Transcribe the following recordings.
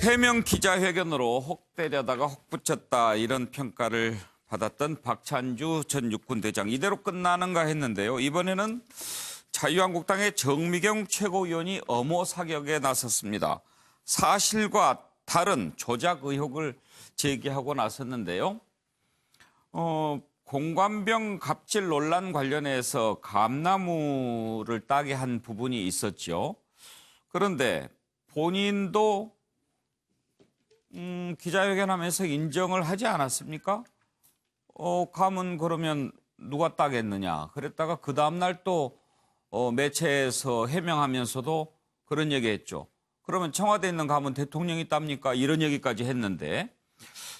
해명 기자회견으로 혹 때려다가 혹 붙였다 이런 평가를 받았던 박찬주 전 육군대장 이대로 끝나는가 했는데요. 이번에는 자유한국당의 정미경 최고위원이 엄호 사격에 나섰습니다. 사실과 다른 조작 의혹을 제기하고 나섰는데요. 공관병 갑질 논란 관련해서 감나무를 따게 한 부분이 있었죠. 그런데 본인도 기자회견하면서 인정을 하지 않았습니까? 감은 그러면 누가 따겠느냐. 그랬다가 그 다음날 또 매체에서 해명하면서도 그런 얘기했죠. 그러면 청와대에 있는 감은 대통령이 땁니까? 이런 얘기까지 했는데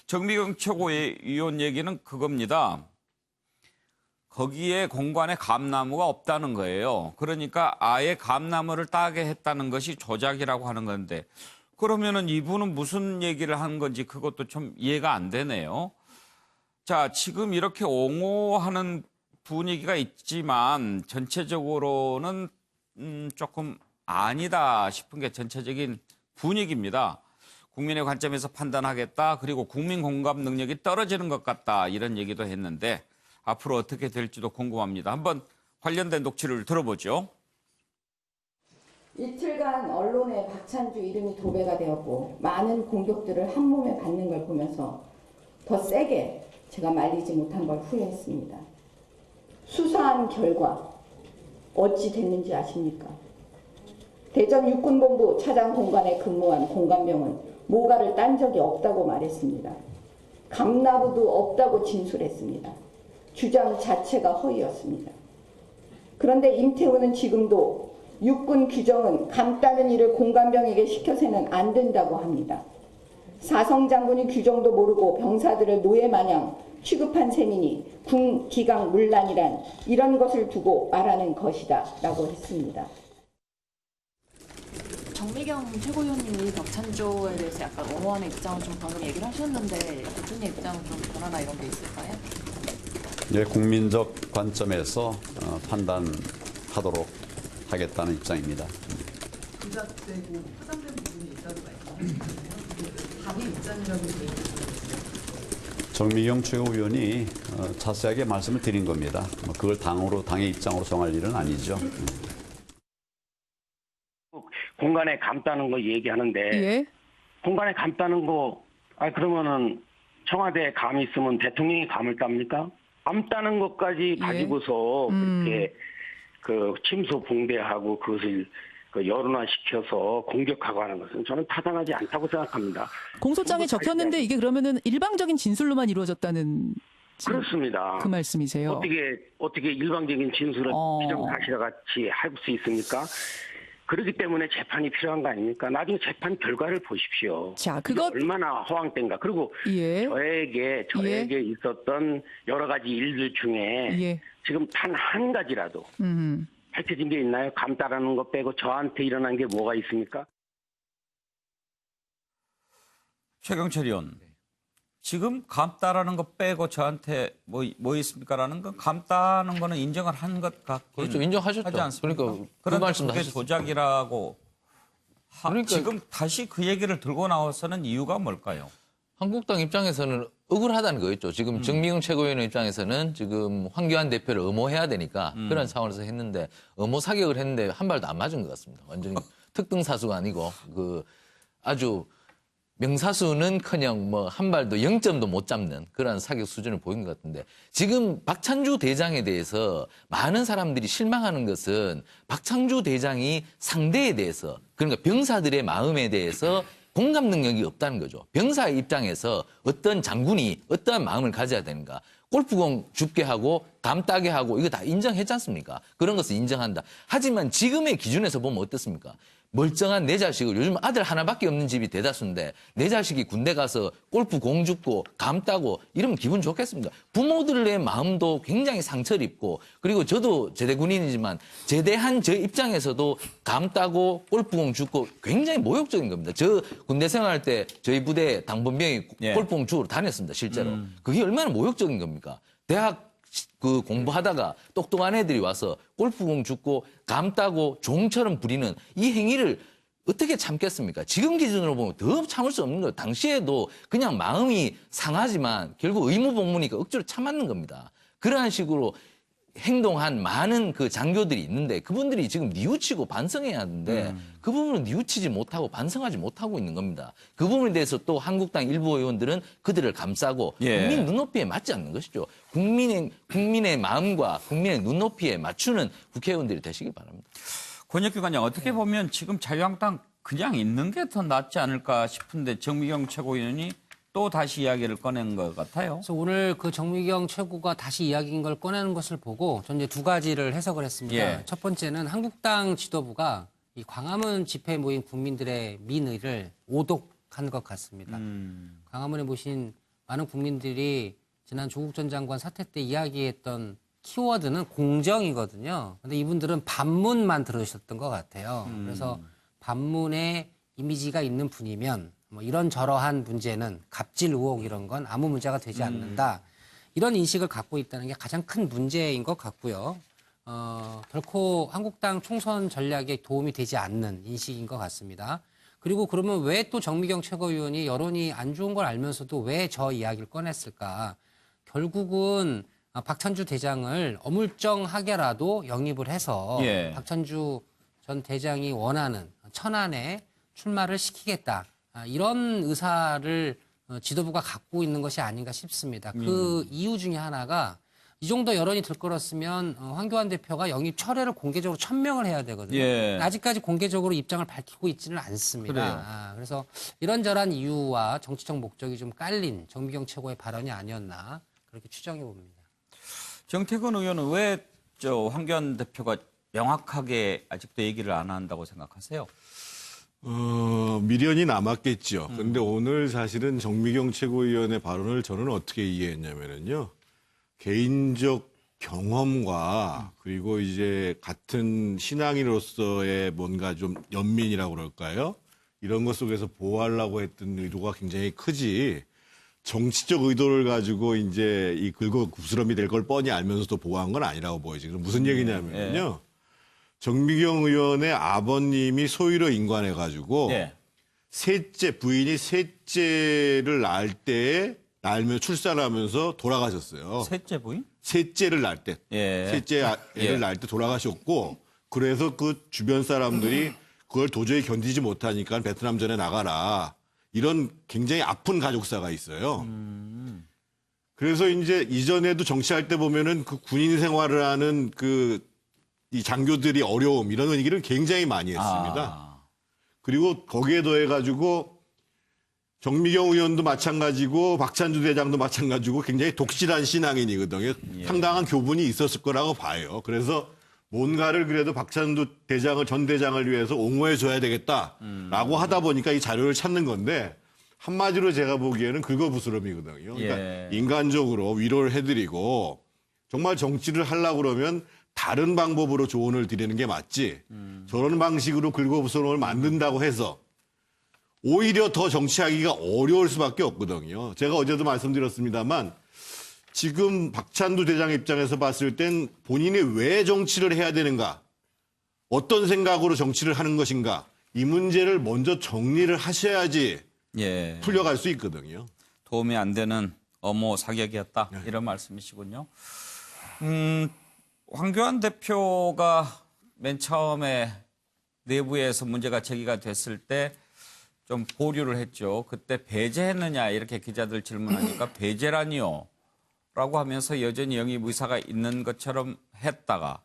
정미경 최고위원 얘기는 그겁니다. 거기에 공관에 감나무가 없다는 거예요. 그러니까 아예 감나무를 따게 했다는 것이 조작이라고 하는 건데 그러면은 이분은 무슨 얘기를 한 건지 그것도 좀 이해가 안 되네요. 자, 지금 이렇게 옹호하는 분위기가 있지만 전체적으로는 조금 아니다 싶은 게 전체적인 분위기입니다. 국민의 관점에서 판단하겠다. 그리고 국민 공감 능력이 떨어지는 것 같다. 이런 얘기도 했는데 앞으로 어떻게 될지도 궁금합니다. 한번 관련된 녹취를 들어보죠. 이틀간 언론에 박찬주 이름이 도배가 되었고 많은 공격들을 한 몸에 받는 걸 보면서 더 세게 제가 말리지 못한 걸 후회했습니다. 수사한 결과 어찌 됐는지 아십니까? 대전 육군본부 차장 공관에 근무한 공관병은 모가를 딴 적이 없다고 말했습니다. 감나무도 없다고 진술했습니다. 주장 자체가 허위였습니다. 그런데 임태훈은 지금도 육군 규정은 감 따는 일을 공관병에게 시켜서는 안 된다고 합니다. 사성 장군이 규정도 모르고 병사들을 노예 마냥 취급한 셈이니 군 기강 문란이란 이런 것을 두고 말하는 것이다 라고 했습니다. 정미경 최고위원님이 박찬조에 대해서 약간 옹호하는 입장을 좀 방금 얘기를 하셨는데 대통령 입장은 좀 변화나 이런 게 있을까요? 예, 국민적 관점에서 판단하도록 하겠다는 입장입니다. 조작되고 파장된 부분이 있다고 말씀하셨잖아요. 당의 입장이라고 얘기하셨어요. 정미경 최고위원이 자세하게 말씀을 드린 겁니다. 그걸 당의 입장으로 정할 일은 아니죠. 공간에 감따는 거 얘기하는데 예? 공간에 감따는 거 그러면은 청와대에 감이 있으면 대통령이 감을 땁니까? 감 따는 것까지 가지고서 그렇게 그 침소 붕대하고 그것을 여론화시켜서 공격하고 하는 것은 저는 타당하지 않다고 생각합니다. 공소장에 적혔는데 이게 그러면은 일방적인 진술로만 이루어졌다는 그렇습니다. 그 말씀이세요? 어떻게 일방적인 진술을 기정사실과 같이 할 수 있습니까? 그렇기 때문에 재판이 필요한 거 아닙니까? 나중에 재판 결과를 보십시오. 자, 그것 얼마나 허황된가. 그리고 저에게 있었던 여러 가지 일들 중에 지금 단 한 가지라도 밝혀진 게 있나요? 감따라는 거 빼고 저한테 일어난 게 뭐가 있습니까? 최경철 의원, 지금 감따라는 거 빼고 저한테 뭐 있습니까라는 건 감따는 거는 인정을 한 것 같긴 그렇죠. 인정하셨죠. 하지 않습니까? 그러니까 그 그런데 말씀도 그게 하셨어요. 조작이라고 그러니까 지금 다시 그 얘기를 들고 나와서는 이유가 뭘까요? 한국당 입장에서는 억울하다는 거였죠. 지금 정미경 최고위원 입장에서는 지금 황교안 대표를 엄호해야 되니까 그런 상황에서 했는데 엄호 사격을 했는데 한 발도 안 맞은 것 같습니다. 완전히 특등사수가 아니고 그 아주 명사수는커녕 뭐 한 발도 0점도 못 잡는 그런 사격 수준을 보인 것 같은데 지금 박찬주 대장에 대해서 많은 사람들이 실망하는 것은 박찬주 대장이 상대에 대해서 그러니까 병사들의 마음에 대해서 공감 능력이 없다는 거죠. 병사의 입장에서 어떤 장군이 어떠한 마음을 가져야 되는가. 골프공 줍게 하고 감 따게 하고 이거 다 인정했지 않습니까? 그런 것을 인정한다. 하지만 지금의 기준에서 보면 어떻습니까? 멀쩡한 내 자식을 요즘 아들 하나밖에 없는 집이 대다수인데 내 자식이 군대 가서 골프 공 줍고 감 따고 이러면 기분 좋겠습니까? 부모들의 마음도 굉장히 상처를 입고 그리고 저도 제대 군인이지만 제대한 저 입장에서도 감 따고 골프 공 줍고 굉장히 모욕적인 겁니다. 저 군대 생활할 때 저희 부대 당번병이 골프 공 주우러 다녔습니다. 실제로. 그게 얼마나 모욕적인 겁니까? 대학 그 공부하다가 똑똑한 애들이 와서 골프공 줍고 감 따고 종처럼 부리는 이 행위를 어떻게 참겠습니까? 지금 기준으로 보면 더 참을 수 없는 거예요. 당시에도 그냥 마음이 상하지만 결국 의무복무니까 억지로 참았는 겁니다. 그러한 식으로 행동한 많은 그 장교들이 있는데 그분들이 지금 뉘우치고 반성해야 하는데 그 부분을 뉘우치지 못하고 반성하지 못하고 있는 겁니다. 그 부분에 대해서 또 한국당 일부 의원들은 그들을 감싸고 예. 국민 눈높이에 맞지 않는 것이죠. 국민의 마음과 국민의 눈높이에 맞추는 국회의원들이 되시길 바랍니다. 권혁기관장 어떻게 보면 지금 자유한국당 그냥 있는 게 더 낫지 않을까 싶은데 정미경 최고위원이 또 다시 이야기를 꺼낸 것 같아요. 그래서 오늘 그 정미경 최고가 다시 이야기인 걸 꺼내는 것을 보고 저는 이제 두 가지를 해석을 했습니다. 예. 첫 번째는 한국당 지도부가 이 광화문 집회에 모인 국민들의 민의를 오독한 것 같습니다. 광화문에 모신 많은 국민들이 지난 조국 전 장관 사태 때 이야기했던 키워드는 공정이거든요. 근데 이분들은 반문만 들으셨던 것 같아요. 그래서 반문에 이미지가 있는 분이면 뭐 이런저러한 문제는 갑질 의혹 이런 건 아무 문제가 되지 않는다. 이런 인식을 갖고 있다는 게 가장 큰 문제인 것 같고요. 결코 한국당 총선 전략에 도움이 되지 않는 인식인 것 같습니다. 그리고 그러면 왜 또 정미경 최고위원이 여론이 안 좋은 걸 알면서도 왜 저 이야기를 꺼냈을까? 결국은 박찬주 대장을 어물쩡하게라도 영입을 해서 예. 박찬주 전 대장이 원하는 천안에 출마를 시키겠다. 이런 의사를 지도부가 갖고 있는 것이 아닌가 싶습니다. 그 이유 중에 하나가 이 정도 여론이 들끓었으면 황교안 대표가 영입 철회를 공개적으로 천명을 해야 되거든요. 예. 아직까지 공개적으로 입장을 밝히고 있지는 않습니다. 그래요. 그래서 이런저런 이유와 정치적 목적이 좀 깔린 정미경 최고의 발언이 아니었나 그렇게 추정해 봅니다. 정태근 의원은 왜 저 황교안 대표가 명확하게 아직도 얘기를 안 한다고 생각하세요? 미련이 남았겠죠. 근데 오늘 사실은 정미경 최고위원의 발언을 저는 어떻게 이해했냐면요. 개인적 경험과 그리고 이제 같은 신앙인으로서의 뭔가 좀 연민이라고 그럴까요? 이런 것 속에서 보호하려고 했던 의도가 굉장히 크지. 정치적 의도를 가지고 이제 이 긁어부스럼이 될 걸 뻔히 알면서도 보호한 건 아니라고 보여지. 그럼 무슨 얘기냐면요. 정미경 의원의 아버님이 소위로 인관해가지고 예. 부인이 셋째를 낳을 때에 낳으며 출산하면서 돌아가셨어요. 셋째 부인? 셋째를 낳을 때, 예. 셋째 애를 예. 낳을 때 돌아가셨고 그래서 그 주변 사람들이 그걸 도저히 견디지 못하니까 베트남전에 나가라. 이런 굉장히 아픈 가족사가 있어요. 그래서 이제 이전에도 정치할 때 보면은 그 군인 생활을 하는 이 장교들이 어려움 이런 얘기를 굉장히 많이 했습니다. 그리고 거기에 더해가지고 정미경 의원도 마찬가지고 박찬주 대장도 마찬가지고 굉장히 독실한 신앙인이거든요. 상당한 교분이 있었을 거라고 봐요. 그래서 뭔가를 그래도 박찬주 전 대장을 위해서 옹호해줘야 되겠다라고 하다 보니까 이 자료를 찾는 건데 한마디로 제가 보기에는 긁어부스럼이거든요. 그러니까 예. 인간적으로 위로를 해드리고 정말 정치를 하려고 그러면 다른 방법으로 조언을 드리는 게 맞지. 저런 방식으로 긁어부스럼을 만든다고 해서 오히려 더 정치하기가 어려울 수밖에 없거든요. 제가 어제도 말씀드렸습니다만 지금 박찬두 대장 입장에서 봤을 땐 본인이 왜 정치를 해야 되는가, 어떤 생각으로 정치를 하는 것인가, 이 문제를 먼저 정리를 하셔야지 예. 풀려갈 수 있거든요. 도움이 안 되는 엄호 사격이었다. 이런 말씀이시군요. 황교안 대표가 맨 처음에 내부에서 문제가 제기가 됐을 때 좀 보류를 했죠. 그때 배제했느냐 이렇게 기자들 질문하니까 배제라니요. 라고 하면서 여전히 영입 의사가 있는 것처럼 했다가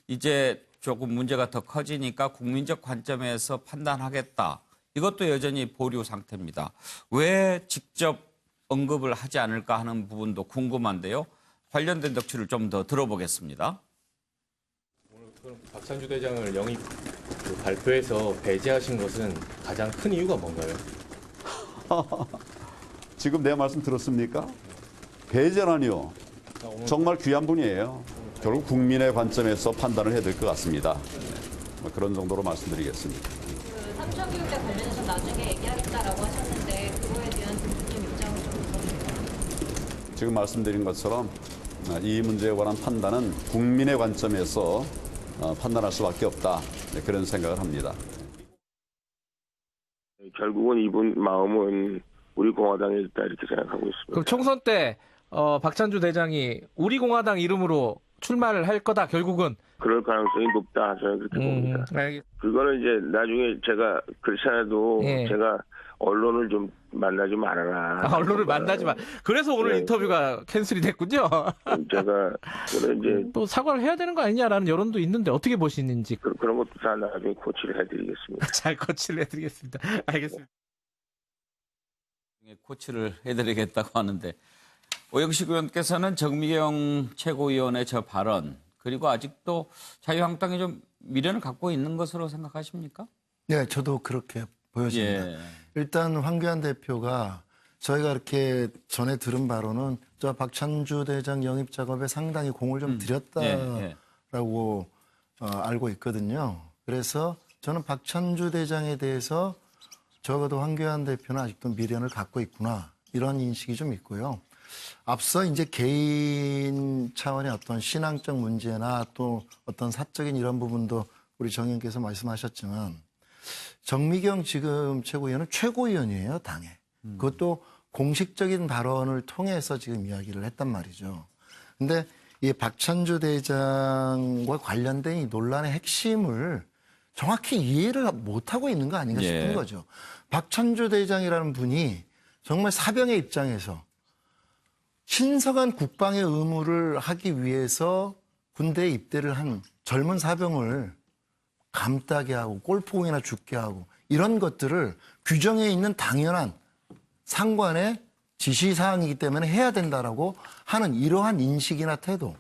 이제 조금 문제가 더 커지니까 국민적 관점에서 판단하겠다. 이것도 여전히 보류 상태입니다. 왜 직접 언급을 하지 않을까 하는 부분도 궁금한데요. 관련된 덕치를 좀 더 들어보겠습니다. 그럼 박찬주 대장을 영입 발표해서 배제하신 것은 가장 큰 이유가 뭔가요? 지금 내 말씀 들었습니까? 배제라니요. 정말 귀한 분이에요. 결국 국민의 관점에서 판단을 해야 될 것 같습니다. 그런 정도로 말씀드리겠습니다. 그 삼천교육자 관련해서 나중에 얘기하겠다라고 하셨는데 그거에 대한 대표님 입장을 좀 들어주세요. 지금 말씀드린 것처럼 이 문제에 관한 판단은 국민의 관점에서 판단할 수밖에 없다. 그런 생각을 합니다. 결국은 이분 마음은 우리 공화당에 있다 이렇게 생각하고 있습니다. 그럼 총선 때 박찬주 대장이 우리 공화당 이름으로 출마를 할 거다 결국은. 그럴 가능성이 높다 저는 그렇게 봅니다. 그거는 이제 나중에 제가 그렇지 않아도 예. 제가 언론을 좀 만나지 말아라. 언론을 만나지 마. 그래서 오늘 네. 인터뷰가 캔슬이 됐군요. 제가 그런 이제 또 사과를 해야 되는 거 아니냐라는 여론도 있는데 어떻게 보시는지. 그런 것도 다 나중에 고치를 해드리겠습니다. 잘 코치를 해드리겠습니다. 알겠습니다. 코치를 해드리겠다고 하는데 오영식 의원께서는 정미경 최고위원의 저 발언 그리고 아직도 자유한국당이 좀 미련을 갖고 있는 것으로 생각하십니까? 네, 저도 그렇게 보여집니다. 예. 일단 황교안 대표가 저희가 이렇게 전에 들은 바로는 저 박찬주 대장 영입 작업에 상당히 공을 좀 들였다라고 알고 있거든요. 그래서 저는 박찬주 대장에 대해서 적어도 황교안 대표는 아직도 미련을 갖고 있구나 이런 인식이 좀 있고요. 앞서 이제 개인 차원의 어떤 신앙적 문제나 또 어떤 사적인 이런 부분도 우리 정 의원께서 말씀하셨지만 정미경 지금 최고위원은 최고위원이에요, 당에. 그것도 공식적인 발언을 통해서 지금 이야기를 했단 말이죠. 근데 이 박찬주 대장과 관련된 이 논란의 핵심을 정확히 이해를 못하고 있는 거 아닌가 싶은 거죠. 박찬주 대장이라는 분이 정말 사병의 입장에서 신성한 국방의 의무를 하기 위해서 군대에 입대를 한 젊은 사병을 감따게 하고 골프공이나 죽게 하고 이런 것들을 규정에 있는 당연한 상관의 지시사항이기 때문에 해야 된다라고 하는 이러한 인식이나 태도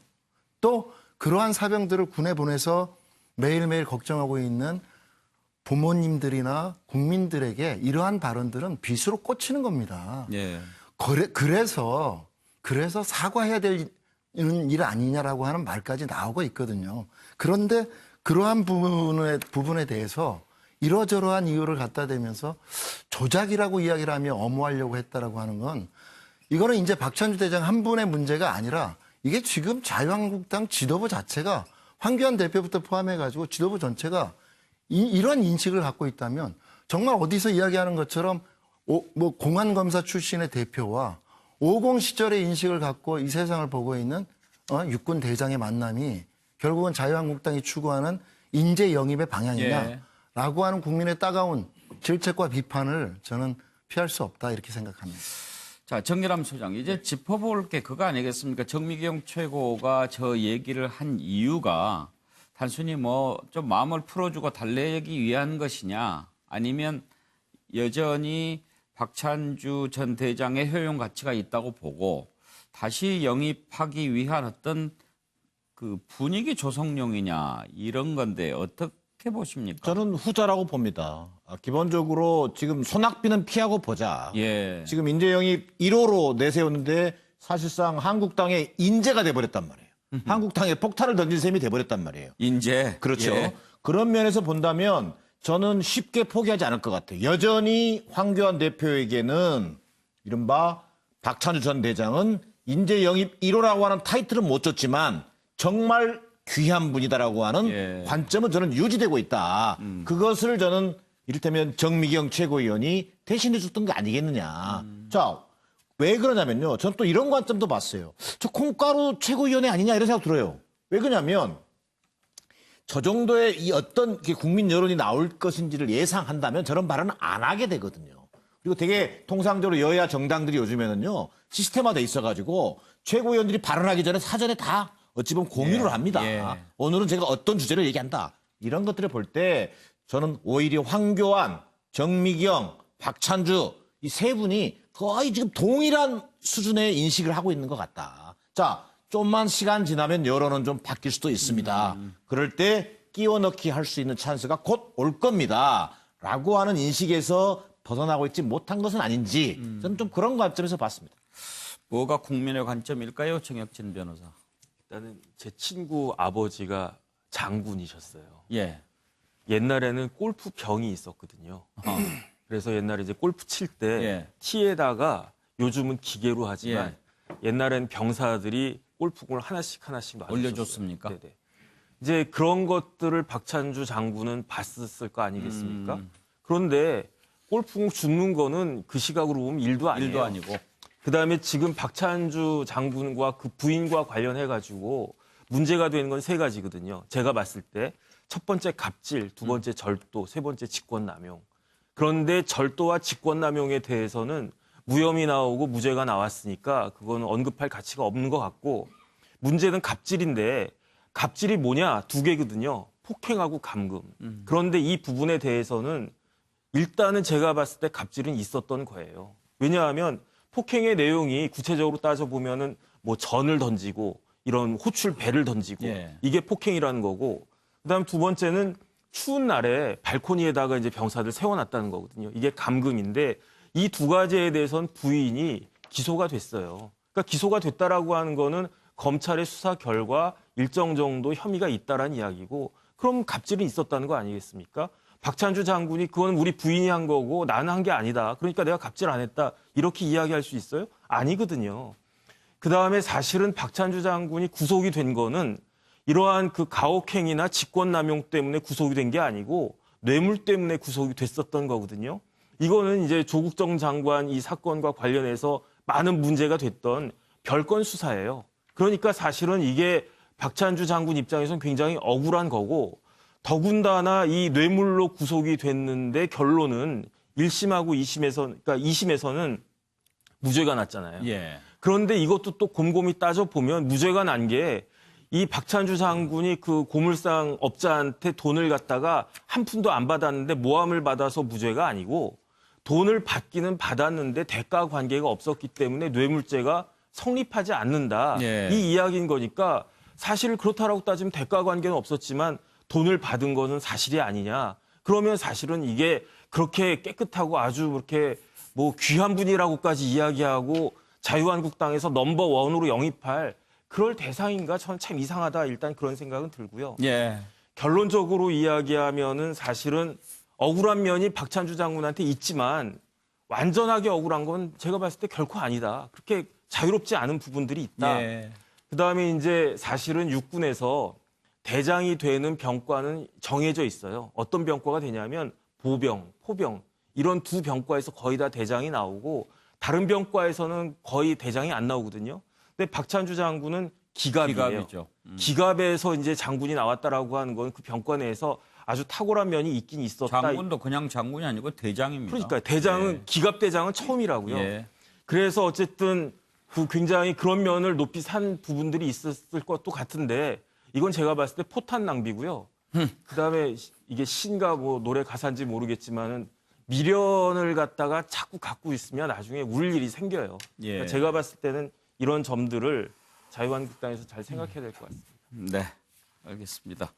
또 그러한 사병들을 군에 보내서 매일매일 걱정하고 있는 부모님들이나 국민들에게 이러한 발언들은 빗으로 꽂히는 겁니다. 예. 그래서 사과해야 될 일 아니냐라고 하는 말까지 나오고 있거든요. 그런데 그러한 부분에 대해서 이러저러한 이유를 갖다 대면서 조작이라고 이야기를 하며 엄호하려고 했다라고 하는 건 이거는 이제 박찬주 대장 한 분의 문제가 아니라 이게 지금 자유한국당 지도부 자체가 황교안 대표부터 포함해가지고 지도부 전체가 이런 인식을 갖고 있다면 정말 어디서 이야기하는 것처럼 공안검사 출신의 대표와 50 시절의 인식을 갖고 이 세상을 보고 있는 육군 대장의 만남이 결국은 자유한국당이 추구하는 인재 영입의 방향이냐라고 하는 국민의 따가운 질책과 비판을 저는 피할 수 없다 이렇게 생각합니다. 자, 정렬함 소장, 이제 짚어볼 게 그거 아니겠습니까? 정미경 최고가 저 얘기를 한 이유가 단순히 좀 마음을 풀어주고 달래기 위한 것이냐 아니면 여전히 박찬주 전 대장의 효용 가치가 있다고 보고 다시 영입하기 위한 어떤 그 분위기 조성용이냐 이런 건데 어떻게 보십니까? 저는 후자라고 봅니다. 기본적으로 지금 손학비는 피하고 보자. 예. 지금 인재 영입 1호로 내세웠는데 사실상 한국당의 인재가 돼버렸단 말이에요. 한국당에 폭탄을 던진 셈이 돼버렸단 말이에요. 인재. 그렇죠. 예. 그런 면에서 본다면 저는 쉽게 포기하지 않을 것 같아요. 여전히 황교안 대표에게는 이른바 박찬주 전 대장은 인재 영입 1호라고 하는 타이틀은 못 줬지만 정말 귀한 분이다라고 하는 관점은 저는 유지되고 있다. 그것을 저는 이를테면 정미경 최고위원이 대신해 줬던 게 아니겠느냐. 자, 왜 그러냐면요. 저는 또 이런 관점도 봤어요. 저 콩가루 최고위원회 아니냐 이런 생각 들어요. 왜 그러냐면 저 정도의 이 어떤 국민 여론이 나올 것인지를 예상한다면 저런 발언은 안 하게 되거든요. 그리고 되게 통상적으로 여야 정당들이 요즘에는요. 시스템화돼 있어가지고 최고위원들이 발언하기 전에 사전에 다 어찌 보면 공유를 합니다. 오늘은 제가 어떤 주제를 얘기한다. 이런 것들을 볼 때 저는 오히려 황교안, 정미경, 박찬주 이 세 분이 거의 지금 동일한 수준의 인식을 하고 있는 것 같다. 자, 좀만 시간 지나면 여론은 좀 바뀔 수도 있습니다. 그럴 때 끼워 넣기 할 수 있는 찬스가 곧 올 겁니다. 라고 하는 인식에서 벗어나고 있지 못한 것은 아닌지 저는 좀 그런 관점에서 봤습니다. 뭐가 국민의 관점일까요? 정혁진 변호사. 일단은 제 친구 아버지가 장군이셨어요. 예. 옛날에는 골프 병이 있었거든요. 그래서 옛날에 이제 골프 칠 때 티에다가 요즘은 기계로 하지만 옛날엔 병사들이 골프공을 하나씩 올려줬습니까? 네네. 이제 그런 것들을 박찬주 장군은 봤었을 거 아니겠습니까? 그런데 골프공 줍는 거는 그 시각으로 보면 일도 아니에요. 일도 아니고. 그다음에 지금 박찬주 장군과 그 부인과 관련해 가지고 문제가 되는 건 세 가지거든요. 제가 봤을 때 첫 번째 갑질, 두 번째 절도, 세 번째 직권남용. 그런데 절도와 직권남용에 대해서는 무혐의 나오고 무죄가 나왔으니까 그거는 언급할 가치가 없는 것 같고 문제는 갑질인데 갑질이 뭐냐? 두 개거든요. 폭행하고 감금. 그런데 이 부분에 대해서는 일단은 제가 봤을 때 갑질은 있었던 거예요. 왜냐하면 폭행의 내용이 구체적으로 따져보면은 뭐 전을 던지고 이런 호출 배를 던지고 이게 폭행이라는 거고 그다음 두 번째는 추운 날에 발코니에다가 이제 병사들 세워놨다는 거거든요. 이게 감금인데 이 두 가지에 대해서는 부인이 기소가 됐어요. 그러니까 기소가 됐다라고 하는 거는 검찰의 수사 결과 일정 정도 혐의가 있다라는 이야기고 그럼 갑질은 있었다는 거 아니겠습니까? 박찬주 장군이 그건 우리 부인이 한 거고 나는 한 게 아니다. 그러니까 내가 갑질 안 했다. 이렇게 이야기할 수 있어요? 아니거든요. 그다음에 사실은 박찬주 장군이 구속이 된 거는 이러한 그 가혹행위나 직권남용 때문에 구속이 된 게 아니고 뇌물 때문에 구속이 됐었던 거거든요. 이거는 이제 조국정 장관 이 사건과 관련해서 많은 문제가 됐던 별건 수사예요. 그러니까 사실은 이게 박찬주 장군 입장에서는 굉장히 억울한 거고 더군다나 이 뇌물로 구속이 됐는데 결론은 1심하고 2심에서 그러니까 2심에서는 무죄가 났잖아요. 그런데 이것도 또 곰곰이 따져 보면 무죄가 난 게 이 박찬주 장군이 그 고물상 업자한테 돈을 갖다가 한 푼도 안 받았는데 모함을 받아서 무죄가 아니고 돈을 받기는 받았는데 대가 관계가 없었기 때문에 뇌물죄가 성립하지 않는다. 이 이야기인 거니까 사실 그렇다라고 따지면 대가 관계는 없었지만 돈을 받은 거는 사실이 아니냐. 그러면 사실은 이게 그렇게 깨끗하고 아주 그렇게 뭐 귀한 분이라고까지 이야기하고 자유한국당에서 넘버원으로 영입할 그럴 대상인가 저는 참 이상하다. 일단 그런 생각은 들고요. 결론적으로 이야기하면은 사실은 억울한 면이 박찬주 장군한테 있지만 완전하게 억울한 건 제가 봤을 때 결코 아니다. 그렇게 자유롭지 않은 부분들이 있다. 그다음에 이제 사실은 육군에서 대장이 되는 병과는 정해져 있어요. 어떤 병과가 되냐면 보병, 포병 이런 두 병과에서 거의 다 대장이 나오고 다른 병과에서는 거의 대장이 안 나오거든요. 근데 박찬주 장군은 기갑이에요. 기갑에서 이제 장군이 나왔다라고 하는 건 그 병과 내에서 아주 탁월한 면이 있긴 있었다. 장군도 그냥 장군이 아니고 대장입니다. 그러니까 대장은 기갑 대장은 처음이라고요. 그래서 어쨌든 그 굉장히 그런 면을 높이 산 부분들이 있었을 것도 같은데 이건 제가 봤을 때 포탄 낭비고요. 그다음에 이게 신가 뭐 노래 가사인지 모르겠지만은 미련을 갖다가 자꾸 갖고 있으면 나중에 울 일이 생겨요. 그러니까 제가 봤을 때는 이런 점들을 자유한국당에서 잘 생각해야 될 것 같습니다. 네, 알겠습니다.